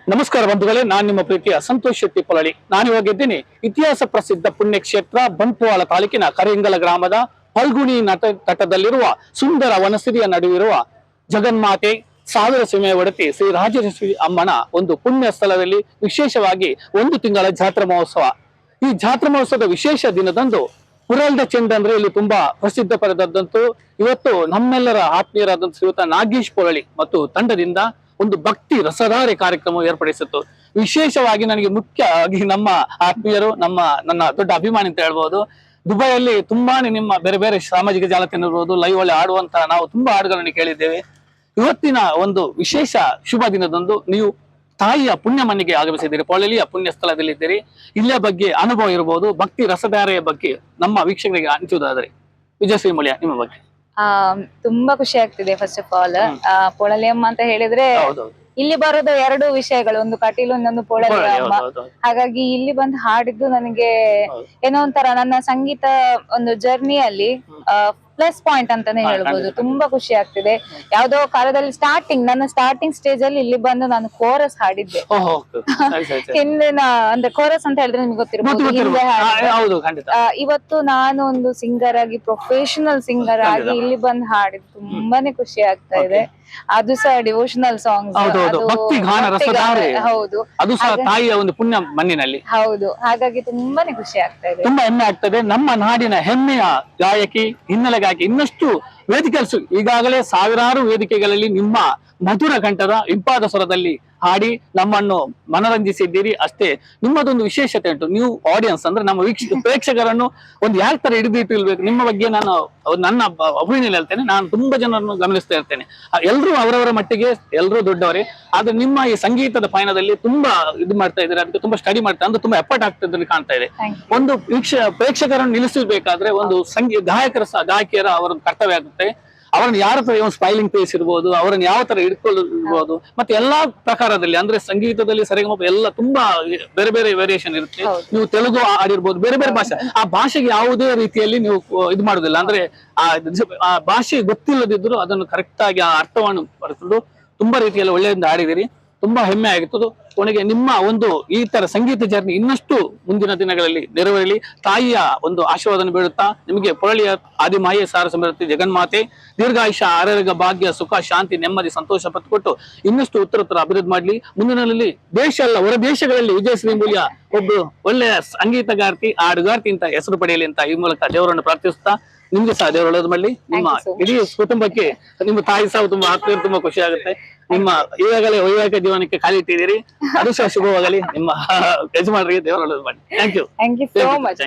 ನಮಸ್ಕಾರ ಬಂಧುಗಳೇ, ನಾನು ನಿಮ್ಮ ಪ್ರೀತಿಯ ಸಂತೋಷ್ ಶೆಟ್ಟಿ ಪೊಳಲಿ. ನಾನಿವಾಗಿದ್ದೀನಿ ಇತಿಹಾಸ ಪ್ರಸಿದ್ಧ ಪುಣ್ಯಕ್ಷೇತ್ರ ಬಂಟ್ವಾಳ ತಾಲೂಕಿನ ಕರಿಂಗಲ ಗ್ರಾಮದ ಫಲ್ಗುಣಿ ತಟದಲ್ಲಿರುವ ಸುಂದರ ವನಸಿರಿಯ ನಡುವಿರುವ ಜಗನ್ಮಾತೆ ಸಾವಿರ ಸೀಮೆಯ ಒಡತಿ ಶ್ರೀ ರಾಜರಾಜೇಶ್ವರಿ ಅಮ್ಮನ ಒಂದು ಪುಣ್ಯ ಸ್ಥಳದಲ್ಲಿ ವಿಶೇಷವಾಗಿ ಒಂದು ತಿಂಗಳ ಜಾತ್ರಾ ಮಹೋತ್ಸವ. ಈ ಜಾತ್ರಾ ಮಹೋತ್ಸವದ ವಿಶೇಷ ದಿನದಂದು ಪುರಲ್ದ ಚೆಂಡ ಅಂದ್ರೆ ಇಲ್ಲಿ ತುಂಬಾ ಪ್ರಸಿದ್ಧ ಪಡೆದಂತೂ ಇವತ್ತು ನಮ್ಮೆಲ್ಲರ ಆತ್ಮೀಯರಾದಂತ ಶ್ರೀಯುತ ನಾಗೇಶ್ ಪೊಳಲಿ ಮತ್ತು ತಂಡದಿಂದ ಒಂದು ಭಕ್ತಿ ರಸಧಾರೆ ಕಾರ್ಯಕ್ರಮ ಏರ್ಪಡಿಸಿತ್ತು. ವಿಶೇಷವಾಗಿ ನನಗೆ ಮುಖ್ಯವಾಗಿ ನಮ್ಮ ಆತ್ಮೀಯರು, ನನ್ನ ದೊಡ್ಡ ಅಭಿಮಾನಿ ಅಂತ ಹೇಳ್ಬೋದು. ದುಬೈಯಲ್ಲಿ ತುಂಬಾನೇ ನಿಮ್ಮ ಬೇರೆ ಬೇರೆ ಸಾಮಾಜಿಕ ಜಾಲತಾಣ ಇರ್ಬೋದು, ಲೈವ್ ಅಲ್ಲಿ ಆಡುವಂತ ನಾವು ತುಂಬಾ ಹಾಡುಗಳನ್ನು ಕೇಳಿದ್ದೇವೆ. ಇವತ್ತಿನ ಒಂದು ವಿಶೇಷ ಶುಭ ದಿನದಂದು ನೀವು ತಾಯಿಯ ಪುಣ್ಯ ಮಣ್ಣಿಗೆ ಆಗಮಿಸಿದ್ದೀರಿ, ಪೊಳಲಿಯ ಪುಣ್ಯ ಸ್ಥಳದಲ್ಲಿದ್ದೀರಿ. ಇಲ್ಲಿಯ ಬಗ್ಗೆ ಅನುಭವ ಇರಬಹುದು, ಭಕ್ತಿ ರಸಧಾರೆಯ ಬಗ್ಗೆ ನಮ್ಮ ವೀಕ್ಷಕರಿಗೆ ಹಂಚುವುದಾದ್ರೆ ವಿಜಯಶ್ರೀ ಮುಳಿಯ ನಿಮ್ಮ ಬಗ್ಗೆ. ತುಂಬಾ ಖುಷಿ ಆಗ್ತಿದೆ. ಫಸ್ಟ್ ಆಫ್ ಆಲ್ ಪೊಳಲಿ ಅಮ್ಮ ಅಂತ ಹೇಳಿದ್ರೆ ಇಲ್ಲಿ ಬರೋದು ಎರಡು ವಿಷಯಗಳು, ಒಂದು ಕಟೀಲು, ಇನ್ನೊಂದು ಪೊಳಲಿ ಅಮ್ಮ. ಹಾಗಾಗಿ ಇಲ್ಲಿ ಬಂದು ಹಾಡಿದ್ದು ನನಗೆ ಏನೋ ಒಂಥರ ನನ್ನ ಸಂಗೀತ ಒಂದು ಜರ್ನಿಯಲ್ಲಿ ಪ್ಲಸ್ ಪಾಯಿಂಟ್ ಅಂತಾನೆ ಹೇಳ್ಬೋದು. ತುಂಬಾ ಖುಷಿ ಆಗ್ತಿದೆ. ಯಾವ್ದೋ ಕಾಲದಲ್ಲಿ ನನ್ನ ಸ್ಟಾರ್ಟಿಂಗ್ ಸ್ಟೇಜ್ ಅಲ್ಲಿ ಇಲ್ಲಿ ಬಂದು ನಾನು ಕೋರಸ್ ಹಾಡಿದ್ದೆ. ಹಿಂದಿನ ಅಂದ್ರೆ ಕೋರಸ್ ಅಂತ ಹೇಳಿದ್ರೆ ನಿಮ್ಗೆ ಗೊತ್ತಿರ್ಬೋದು. ಇವತ್ತು ನಾನು ಒಂದು ಸಿಂಗರ್ ಆಗಿ, ಪ್ರೊಫೆಷನಲ್ ಸಿಂಗರ್ ಆಗಿ ಇಲ್ಲಿ ಬಂದು ಹಾಡಿದ್ದು ತುಂಬಾನೇ ಖುಷಿ ಆಗ್ತಾ ಇದೆ. ಅದು ಸಹ ಡಿವೋಷನಲ್ ಸಾಂಗ್ಸ್, ಹೌದು, ಅದು ಸಹ ತಾಯಿಯ ಒಂದು ಪುಣ್ಯ ಮಣ್ಣಿನಲ್ಲಿ. ಹೌದು, ಹಾಗಾಗಿ ತುಂಬಾನೇ ಖುಷಿ ಆಗ್ತಾ ಇದೆ, ತುಂಬಾ ಹೆಮ್ಮೆ ಆಗ್ತದೆ. ನಮ್ಮ ನಾಡಿನ ಹೆಮ್ಮೆಯ ಗಾಯಕಿ, ಹಿನ್ನೆಲೆ ಗಾಯಕಿ, ಇನ್ನಷ್ಟು ವೇದಿಕೆ ಈಗಾಗಲೇ ಸಾವಿರಾರು ವೇದಿಕೆಗಳಲ್ಲಿ ನಿಮ್ಮ ಮಧುರ ಕಂಠದ ಇಂಪಾದ ಸ್ವರದಲ್ಲಿ ಹಾಡಿ ನಮ್ಮನ್ನು ಮನರಂಜಿಸಿದ್ದೀರಿ. ಅಷ್ಟೇ, ನಿಮ್ಮದೊಂದು ವಿಶೇಷತೆ ಉಂಟು. ನೀವು ಆಡಿಯನ್ಸ್ ಅಂದ್ರೆ ನಮ್ಮ ಪ್ರೇಕ್ಷಕರನ್ನು ಒಂದು ಯಾವ ತರ ಹಿಡಿದಿಟ್ಟಿರ್ಬೇಕು. ನಿಮ್ಮ ಬಗ್ಗೆ ನನ್ನ ಒಪಿನಿಯನ್ ಹೇಳ್ತೇನೆ. ನಾನು ತುಂಬಾ ಜನರನ್ನು ಗಮನಿಸ್ತಾ ಇರ್ತೇನೆ. ಎಲ್ರು ಅವರವರ ಮಟ್ಟಿಗೆ ಎಲ್ರೂ ದೊಡ್ಡವರೇ, ಆದ್ರೆ ನಿಮ್ಮ ಈ ಸಂಗೀತದ ಪಯಣದಲ್ಲಿ ತುಂಬಾ ಇದು ಮಾಡ್ತಾ ಇದ್ದಾರೆ, ಅದಕ್ಕೆ ತುಂಬಾ ಸ್ಟಡಿ ಮಾಡ್ತಾ ಅಂದ್ರೆ ತುಂಬಾ ಎಫರ್ಟ್ ಆಗ್ತದೆ ಕಾಣ್ತಾ ಇದೆ. ಒಂದು ಪ್ರೇಕ್ಷಕರನ್ನು ನಿಲ್ಲಿಸಬೇಕಾದ್ರೆ ಒಂದು ಗಾಯಕಿಯರ ಅವರ ಕರ್ತವ್ಯ ಆಗುತ್ತೆ. ಅವರನ್ನು ಯಾರ ತರ ಸ್ಮೈಲಿಂಗ್ ಫೇಸ್ ಇರ್ಬೋದು, ಅವರನ್ನು ಯಾವ ತರ ಹಿಡ್ಕೊಳ್ಳಬಹುದು, ಮತ್ತೆ ಎಲ್ಲಾ ಪ್ರಕಾರದಲ್ಲಿ ಅಂದ್ರೆ ಸಂಗೀತದಲ್ಲಿ ಸರಿಗಮಪ ಎಲ್ಲ ತುಂಬಾ ಬೇರೆ ಬೇರೆ ವೇರಿಯೇಷನ್ ಇರುತ್ತೆ. ನೀವು ತೆಲುಗು ಹಾಡಿರ್ಬೋದು, ಬೇರೆ ಬೇರೆ ಭಾಷೆ, ಆ ಭಾಷೆಗೆ ಯಾವುದೇ ರೀತಿಯಲ್ಲಿ ನೀವು ಇದು ಮಾಡುದಿಲ್ಲ. ಅಂದ್ರೆ ಆ ಭಾಷೆ ಗೊತ್ತಿಲ್ಲದಿದ್ರು ಅದನ್ನು ಕರೆಕ್ಟ್ ಆಗಿ ಆ ಅರ್ಥವನ್ನು ಪಡೆದುಕೊಂಡು ತುಂಬಾ ರೀತಿಯಲ್ಲಿ ಒಳ್ಳೆಯಿಂದ ಹಾಡಿದಿರಿ. ತುಂಬಾ ಹೆಮ್ಮೆ ಆಗಿತ್ತು. ಕೊನೆಗೆ ನಿಮ್ಮ ಒಂದು ಈ ತರ ಸಂಗೀತ ಜರ್ನಿ ಇನ್ನಷ್ಟು ಮುಂದಿನ ದಿನಗಳಲ್ಲಿ ನೆರವೇರಲಿ. ತಾಯಿಯ ಒಂದು ಆಶೀರ್ವಾದನ ಬೀಳುತ್ತಾ ನಿಮಗೆ ಪೊಳಲಿಯ ಆದಿಮಾಯೆ ಸಾರ ಸಮೃದ್ಧಿ ಜಗನ್ಮಾತೆ ದೀರ್ಘಾಯುಷ್ಯ, ಆರೋಗ್ಯ, ಭಾಗ್ಯ, ಸುಖ, ಶಾಂತಿ, ನೆಮ್ಮದಿ, ಸಂತೋಷ ಪಟ್ಟುಕೊಟ್ಟು ಇನ್ನಷ್ಟು ಉತ್ತರ ಅಭಿವೃದ್ಧಿ ಮಾಡಲಿ. ಮುಂದಿನಲ್ಲಿ ದೇಶ ಅಲ್ಲ ಹೊರ ದೇಶಗಳಲ್ಲಿ ವಿಜಯಶ್ರೀ ಮುಳಿಯ ಒಬ್ಬರು ಒಳ್ಳೆಯ ಸಂಗೀತಗಾರ್ತಿ, ಹಾಡುಗಾರ್ತಿ ಅಂತ ಹೆಸರು ಪಡೆಯಲಿ ಅಂತ ಈ ಮೂಲಕ ದೇವರನ್ನು ಪ್ರಾರ್ಥಿಸುತ್ತಾ ನಿಮ್ಗೆ ಸಹ ದೇವರು ಒಳ್ಳೇದು ಮಾಡಲಿ. ನಿಮ್ಮ ಇಡೀ ಕುಟುಂಬಕ್ಕೆ, ನಿಮ್ಮ ತಾಯಿ ಸಹ ತುಂಬಾ ಆತ್ಮೀಯ, ತುಂಬಾ ಖುಷಿ ಆಗುತ್ತೆ. ನಿಮ್ಮ ಈಗಾಗಲೇ ವೈವಾಹಿಕ ಜೀವನಕ್ಕೆ ಕಾಲಿ ಇಟ್ಟಿದ್ದೀರಿ, ಅದು ಸಹ ಶುಭವಾಗಲಿ. ನಿಮ್ಮ ಯಜಮಾನರಿಗೆ ದೇವರು ಒಳ್ಳೇದು ಮಾಡಿ. Thank you so much.